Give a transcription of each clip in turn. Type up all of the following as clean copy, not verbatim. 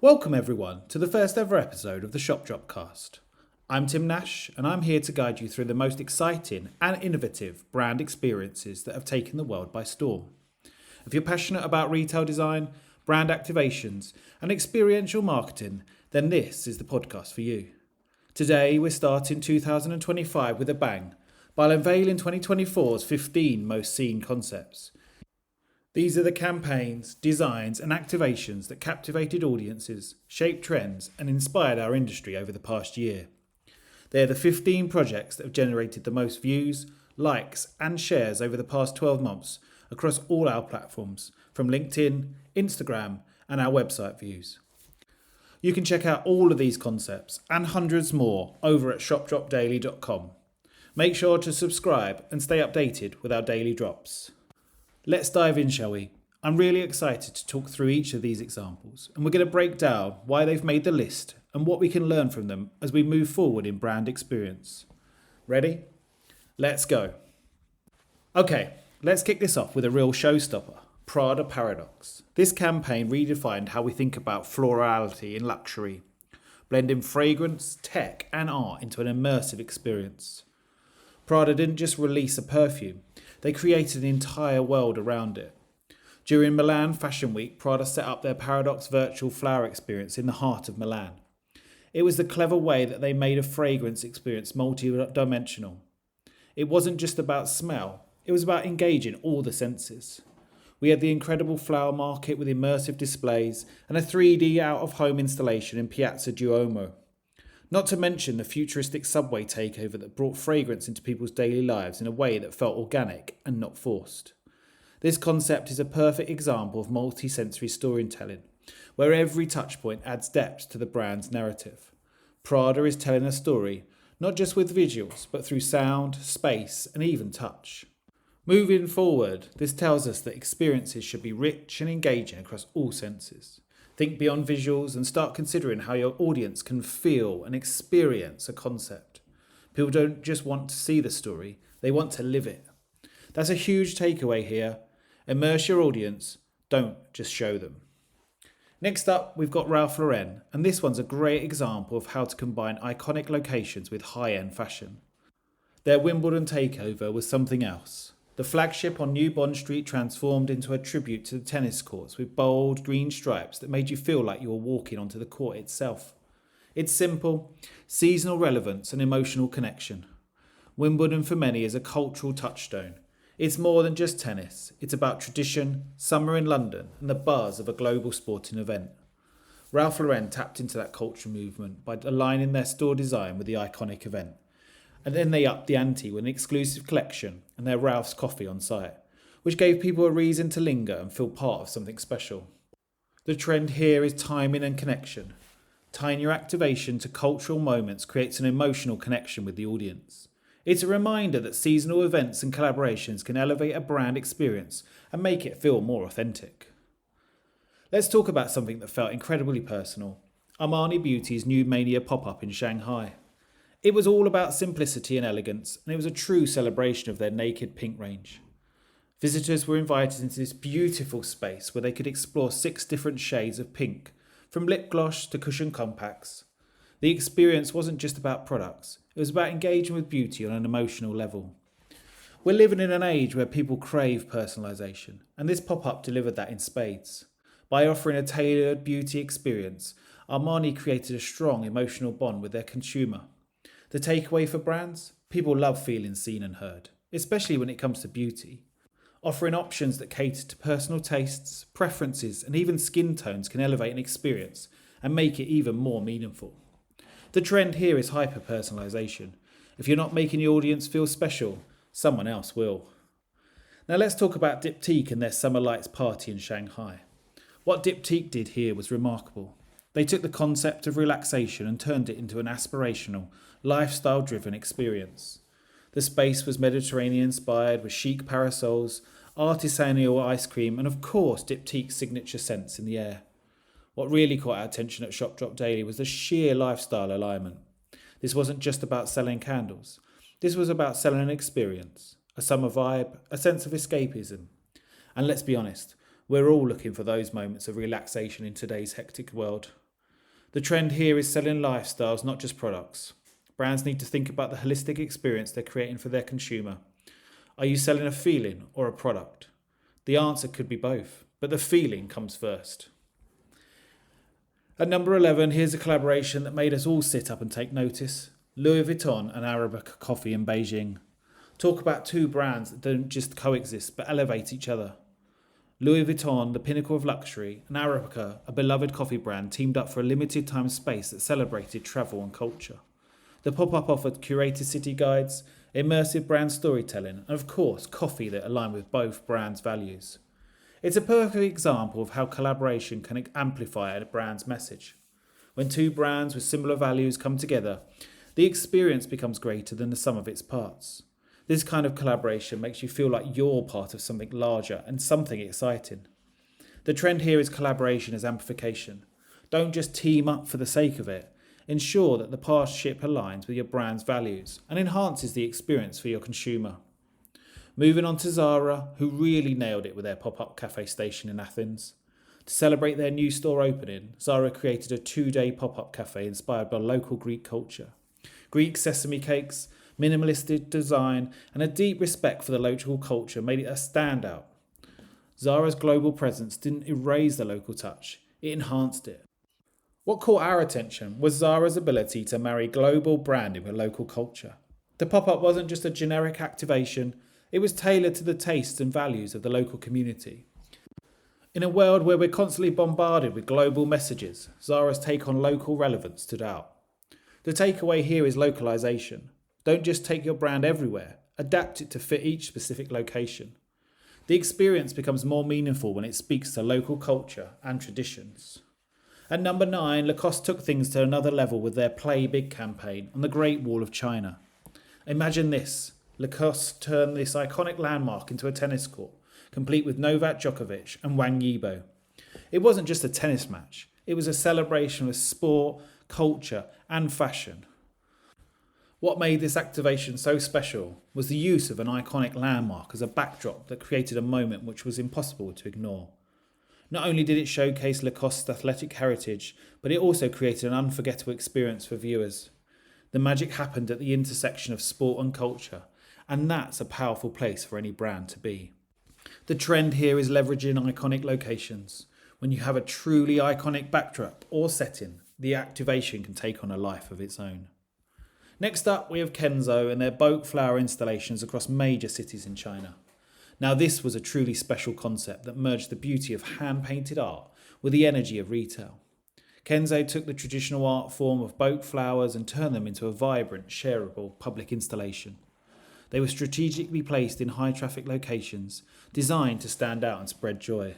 Welcome everyone to the first ever episode of the Shop Dropcast. I'm Tim Nash and I'm here to guide you through the most exciting and innovative brand experiences that have taken the world by storm. If you're passionate about retail design, brand activations and experiential marketing, then this is the podcast for you. Today we're starting 2025 with a bang by unveiling 2024's 15 most seen concepts. These are the campaigns, designs and activations that captivated audiences, shaped trends and inspired our industry over the past year. They're the 15 projects that have generated the most views, likes and shares over the past 12 months across all our platforms, from LinkedIn, Instagram and our website views. You can check out all of these concepts and hundreds more over at shopdropdaily.com. Make sure to subscribe and stay updated with our daily drops. Let's dive in, shall we? I'm really excited to talk through each of these examples, and we're going to break down why they've made the list and what we can learn from them as we move forward in brand experience. Ready? Let's go. Okay, let's kick this off with a real showstopper, Prada Paradox. This campaign redefined how we think about florality in luxury, blending fragrance, tech and art into an immersive experience. Prada didn't just release a perfume, they created an entire world around it. During Milan Fashion Week, Prada set up their Paradox virtual flower experience in the heart of Milan. It was the clever way that they made a fragrance experience multi-dimensional. It wasn't just about smell, it was about engaging all the senses. We had the incredible flower market with immersive displays and a 3D out-of-home installation in Piazza Duomo. Not to mention the futuristic subway takeover that brought fragrance into people's daily lives in a way that felt organic and not forced. This concept is a perfect example of multi-sensory storytelling, where every touchpoint adds depth to the brand's narrative. Prada is telling a story, not just with visuals, but through sound, space, and even touch. Moving forward, this tells us that experiences should be rich and engaging across all senses. Think beyond visuals and start considering how your audience can feel and experience a concept. People don't just want to see the story, they want to live it. That's a huge takeaway here. Immerse your audience, don't just show them. Next up, we've got Ralph Lauren, and this one's a great example of how to combine iconic locations with high-end fashion. Their Wimbledon takeover was something else. The flagship on New Bond Street transformed into a tribute to the tennis courts with bold green stripes that made you feel like you were walking onto the court itself. It's simple, seasonal relevance and emotional connection. Wimbledon for many is a cultural touchstone. It's more than just tennis. It's about tradition, summer in London and the buzz of a global sporting event. Ralph Lauren tapped into that cultural movement by aligning their store design with the iconic event. And then they upped the ante with an exclusive collection and their Ralph's coffee on site, which gave people a reason to linger and feel part of something special. The trend here is timing and connection. Tying your activation to cultural moments creates an emotional connection with the audience. It's a reminder that seasonal events and collaborations can elevate a brand experience and make it feel more authentic. Let's talk about something that felt incredibly personal. Armani Beauty's new Mania pop-up in Shanghai. It was all about simplicity and elegance, and it was a true celebration of their naked pink range. Visitors were invited into this beautiful space where they could explore 6 different shades of pink, from lip gloss to cushion compacts. The experience wasn't just about products, it was about engaging with beauty on an emotional level. We're living in an age where people crave personalisation, and this pop-up delivered that in spades. By offering a tailored beauty experience, Armani created a strong emotional bond with their consumer. The takeaway for brands? People love feeling seen and heard, especially when it comes to beauty. Offering options that cater to personal tastes, preferences, and even skin tones can elevate an experience and make it even more meaningful. The trend here is hyper-personalisation. If you're not making your audience feel special, someone else will. Now let's talk about Diptyque and their Summer Lights party in Shanghai. What Diptyque did here was remarkable. They took the concept of relaxation and turned it into an aspirational, lifestyle-driven experience. The space was Mediterranean-inspired with chic parasols, artisanal ice cream, and of course Diptyque's signature scents in the air. What really caught our attention at Shop Drop Daily was the sheer lifestyle alignment. This wasn't just about selling candles. This was about selling an experience, a summer vibe, a sense of escapism. And let's be honest, we're all looking for those moments of relaxation in today's hectic world. The trend here is selling lifestyles, not just products. Brands need to think about the holistic experience they're creating for their consumer. Are you selling a feeling or a product? The answer could be both, but the feeling comes first. At number 11, here's a collaboration that made us all sit up and take notice. Louis Vuitton and Arabica Coffee in Beijing. Talk about two brands that don't just coexist but elevate each other. Louis Vuitton, the pinnacle of luxury, and Arabica, a beloved coffee brand, teamed up for a limited time space that celebrated travel and culture. The pop-up offered curated city guides, immersive brand storytelling, and of course, coffee that aligned with both brands' values. It's a perfect example of how collaboration can amplify a brand's message. When two brands with similar values come together, the experience becomes greater than the sum of its parts. This kind of collaboration makes you feel like you're part of something larger and something exciting. The trend here is collaboration as amplification. Don't just team up for the sake of it. Ensure that the partnership aligns with your brand's values and enhances the experience for your consumer. Moving on to Zara, who really nailed it with their pop-up cafe station in Athens. To celebrate their new store opening, Zara created a 2-day pop-up cafe inspired by local Greek culture. Greek sesame cakes, minimalistic design, and a deep respect for the local culture made it a standout. Zara's global presence didn't erase the local touch, it enhanced it. What caught our attention was Zara's ability to marry global branding with local culture. The pop-up wasn't just a generic activation, it was tailored to the tastes and values of the local community. In a world where we're constantly bombarded with global messages, Zara's take on local relevance stood out. The takeaway here is localization. Don't just take your brand everywhere, adapt it to fit each specific location. The experience becomes more meaningful when it speaks to local culture and traditions. At number 9, Lacoste took things to another level with their Play Big campaign on the Great Wall of China. Imagine this, Lacoste turned this iconic landmark into a tennis court, complete with Novak Djokovic and Wang Yibo. It wasn't just a tennis match, it was a celebration of sport, culture and fashion. What made this activation so special was the use of an iconic landmark as a backdrop that created a moment which was impossible to ignore. Not only did it showcase Lacoste's athletic heritage, but it also created an unforgettable experience for viewers. The magic happened at the intersection of sport and culture, and that's a powerful place for any brand to be. The trend here is leveraging iconic locations. When you have a truly iconic backdrop or setting, the activation can take on a life of its own. Next up, we have Kenzo and their bouquet flower installations across major cities in China. Now, this was a truly special concept that merged the beauty of hand-painted art with the energy of retail. Kenzo took the traditional art form of bouquet flowers and turned them into a vibrant, shareable public installation. They were strategically placed in high-traffic locations, designed to stand out and spread joy.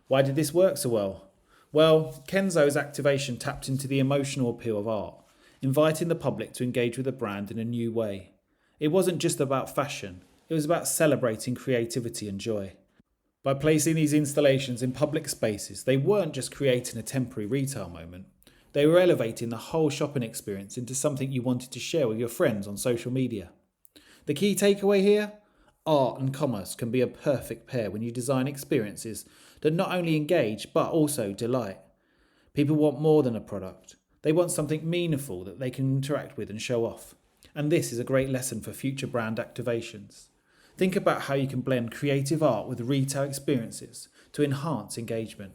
Why did this work so well? Well, Kenzo's activation tapped into the emotional appeal of art, inviting the public to engage with the brand in a new way. It wasn't just about fashion, it was about celebrating creativity and joy. By placing these installations in public spaces, they weren't just creating a temporary retail moment, they were elevating the whole shopping experience into something you wanted to share with your friends on social media. The key takeaway here? Art and commerce can be a perfect pair when you design experiences that not only engage but also delight. People want more than a product. They want something meaningful that they can interact with and show off. And this is a great lesson for future brand activations. Think about how you can blend creative art with retail experiences to enhance engagement.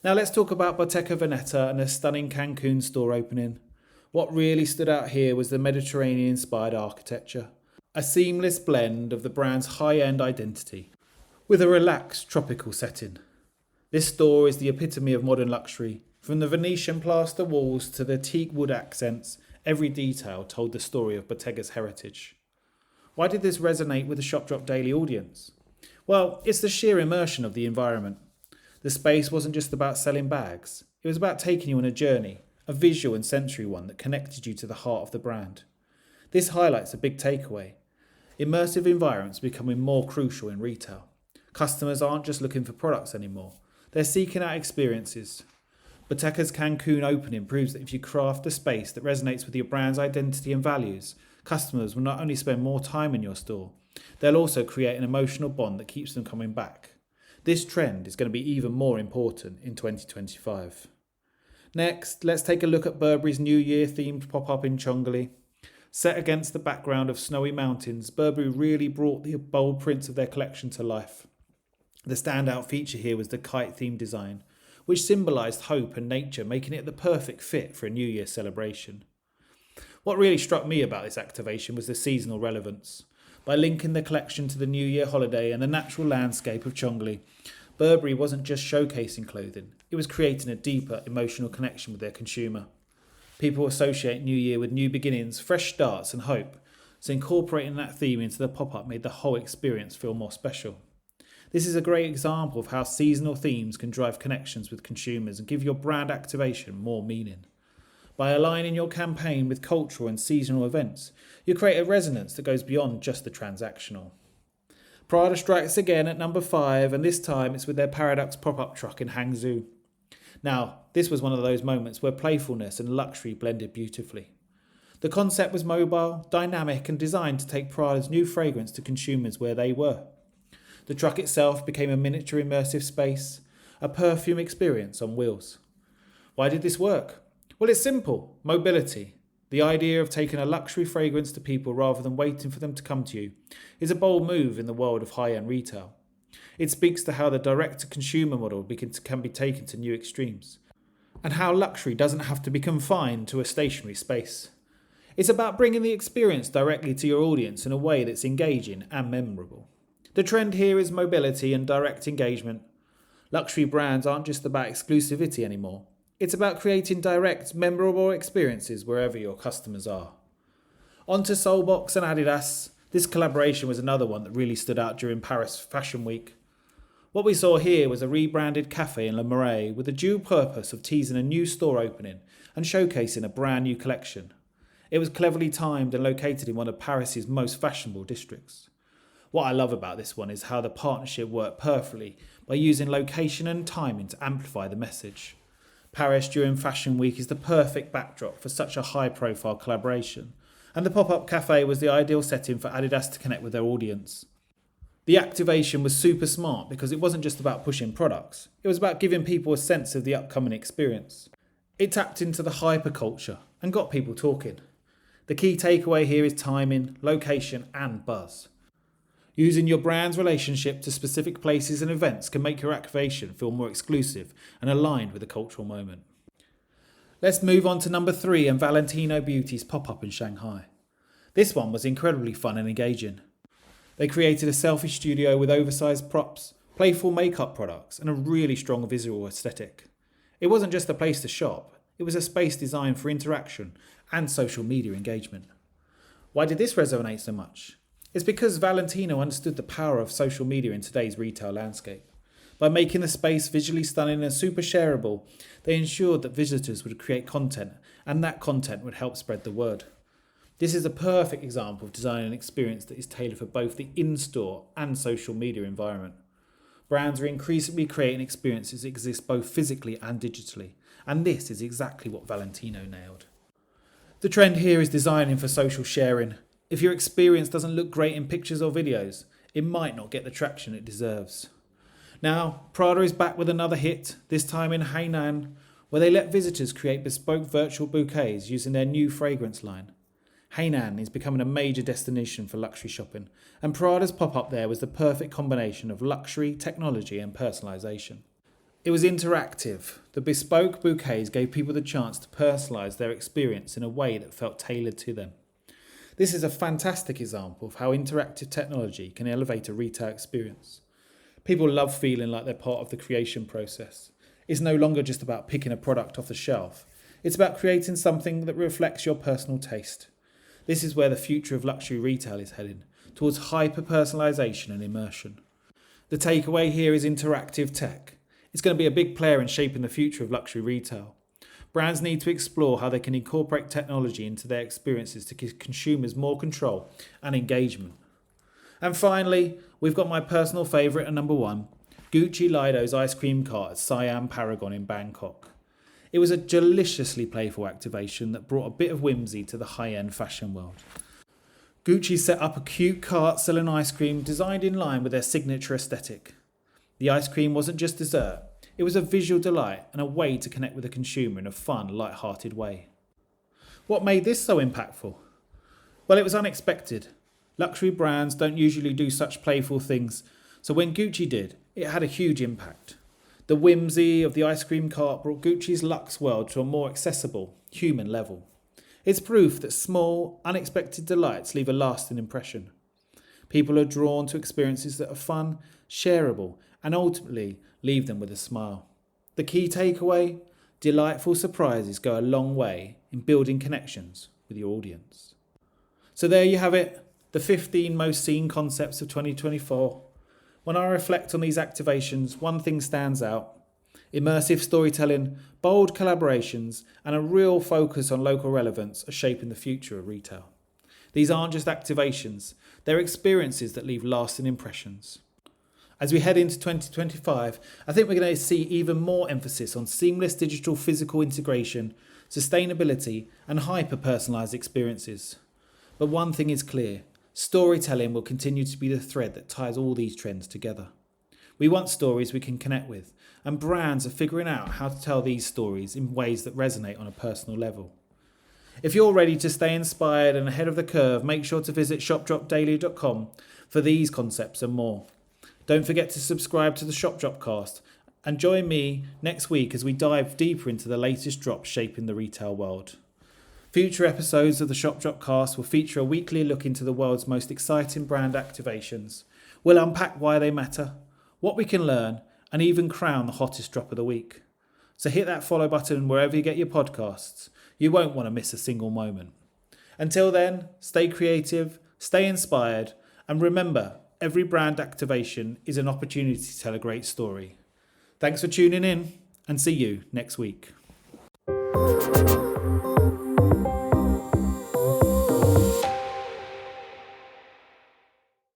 Now let's talk about Bottega Veneta and their stunning Cancun store opening. What really stood out here was the Mediterranean-inspired architecture, a seamless blend of the brand's high-end identity with a relaxed tropical setting. This store is the epitome of modern luxury. From the Venetian plaster walls to the teak wood accents, every detail told the story of Bottega's heritage. Why did this resonate with the Shop Drop Daily audience? Well, it's the sheer immersion of the environment. The space wasn't just about selling bags. It was about taking you on a journey, a visual and sensory one that connected you to the heart of the brand. This highlights a big takeaway. Immersive environments are becoming more crucial in retail. Customers aren't just looking for products anymore. They're seeking out experiences. Bottega's Cancun opening proves that if you craft a space that resonates with your brand's identity and values, customers will not only spend more time in your store, they'll also create an emotional bond that keeps them coming back. This trend is going to be even more important in 2025. Next, let's take a look at Burberry's New Year themed pop-up in Chongali. Set against the background of snowy mountains, Burberry really brought the bold prints of their collection to life. The standout feature here was the kite-themed design, which symbolised hope and nature, making it the perfect fit for a New Year celebration. What really struck me about this activation was the seasonal relevance. By linking the collection to the New Year holiday and the natural landscape of Chongali, Burberry wasn't just showcasing clothing, it was creating a deeper emotional connection with their consumer. People associate New Year with new beginnings, fresh starts and hope, so incorporating that theme into the pop-up made the whole experience feel more special. This is a great example of how seasonal themes can drive connections with consumers and give your brand activation more meaning. By aligning your campaign with cultural and seasonal events, you create a resonance that goes beyond just the transactional. Prada strikes again at number 5, and this time it's with their Paradox pop-up truck in Hangzhou. Now, this was one of those moments where playfulness and luxury blended beautifully. The concept was mobile, dynamic, and designed to take Prada's new fragrance to consumers where they were. The truck itself became a miniature immersive space, a perfume experience on wheels. Why did this work? Well, it's simple. Mobility. The idea of taking a luxury fragrance to people rather than waiting for them to come to you is a bold move in the world of high-end retail. It speaks to how the direct-to-consumer model can be taken to new extremes, and how luxury doesn't have to be confined to a stationary space. It's about bringing the experience directly to your audience in a way that's engaging and memorable. The trend here is mobility and direct engagement. Luxury brands aren't just about exclusivity anymore. It's about creating direct, memorable experiences wherever your customers are. On to Soulbox and Adidas. This collaboration was another one that really stood out during Paris Fashion Week. What we saw here was a rebranded cafe in Le Marais with the dual purpose of teasing a new store opening and showcasing a brand new collection. It was cleverly timed and located in one of Paris's most fashionable districts. What I love about this one is how the partnership worked perfectly by using location and timing to amplify the message. Paris during Fashion Week is the perfect backdrop for such a high-profile collaboration, and the pop-up cafe was the ideal setting for Adidas to connect with their audience. The activation was super smart because it wasn't just about pushing products, it was about giving people a sense of the upcoming experience. It tapped into the hyperculture and got people talking. The key takeaway here is timing, location, and buzz. Using your brand's relationship to specific places and events can make your activation feel more exclusive and aligned with the cultural moment. Let's move on to number 3 and Valentino Beauty's pop-up in Shanghai. This one was incredibly fun and engaging. They created a selfie studio with oversized props, playful makeup products, and a really strong visual aesthetic. It wasn't just a place to shop, it was a space designed for interaction and social media engagement. Why did this resonate so much? It's because Valentino understood the power of social media in today's retail landscape. By making the space visually stunning and super shareable, they ensured that visitors would create content, and that content would help spread the word. This is a perfect example of designing an experience that is tailored for both the in-store and social media environment. Brands are increasingly creating experiences that exist both physically and digitally, and this is exactly what Valentino nailed. The trend here is designing for social sharing. If your experience doesn't look great in pictures or videos, it might not get the traction it deserves. Now, Prada is back with another hit, this time in Hainan, where they let visitors create bespoke virtual bouquets using their new fragrance line. Hainan is becoming a major destination for luxury shopping, and Prada's pop-up there was the perfect combination of luxury, technology, and personalisation. It was interactive. The bespoke bouquets gave people the chance to personalise their experience in a way that felt tailored to them. This is a fantastic example of how interactive technology can elevate a retail experience. People love feeling like they're part of the creation process. It's no longer just about picking a product off the shelf. It's about creating something that reflects your personal taste. This is where the future of luxury retail is heading, towards hyper-personalisation and immersion. The takeaway here is interactive tech. It's going to be a big player in shaping the future of luxury retail. Brands need to explore how they can incorporate technology into their experiences to give consumers more control and engagement. And finally, we've got my personal favourite at number 1, Gucci Lido's ice cream cart at Siam Paragon in Bangkok. It was a deliciously playful activation that brought a bit of whimsy to the high-end fashion world. Gucci set up a cute cart selling ice cream designed in line with their signature aesthetic. The ice cream wasn't just dessert, It was a visual delight and a way to connect with the consumer in a fun, light-hearted way. What made this so impactful? Well, it was unexpected. Luxury brands don't usually do such playful things, so when Gucci did, it had a huge impact. The whimsy of the ice cream cart brought Gucci's luxe world to a more accessible, human level. It's proof that small, unexpected delights leave a lasting impression. People are drawn to experiences that are fun, shareable, and ultimately leave them with a smile. The key takeaway? Delightful surprises go a long way in building connections with your audience. So there you have it, the 15 most seen concepts of 2024. When I reflect on these activations, one thing stands out. Immersive storytelling, bold collaborations, and a real focus on local relevance are shaping the future of retail. These aren't just activations, they're experiences that leave lasting impressions. As we head into 2025, I think we're going to see even more emphasis on seamless digital physical integration, sustainability, and hyper-personalised experiences. But one thing is clear. Storytelling will continue to be the thread that ties all these trends together. We want stories we can connect with, and brands are figuring out how to tell these stories in ways that resonate on a personal level. If you're ready to stay inspired and ahead of the curve, make sure to visit shopdropdaily.com for these concepts and more. Don't forget to subscribe to the Shop Dropcast and join me next week as we dive deeper into the latest drops shaping the retail world. Future episodes of the Shop Dropcast will feature a weekly look into the world's most exciting brand activations. We'll unpack why they matter, what we can learn, and even crown the hottest drop of the week. So hit that follow button wherever you get your podcasts. You won't want to miss a single moment. Until then, stay creative, stay inspired, and remember, every brand activation is an opportunity to tell a great story. Thanks for tuning in, and see you next week.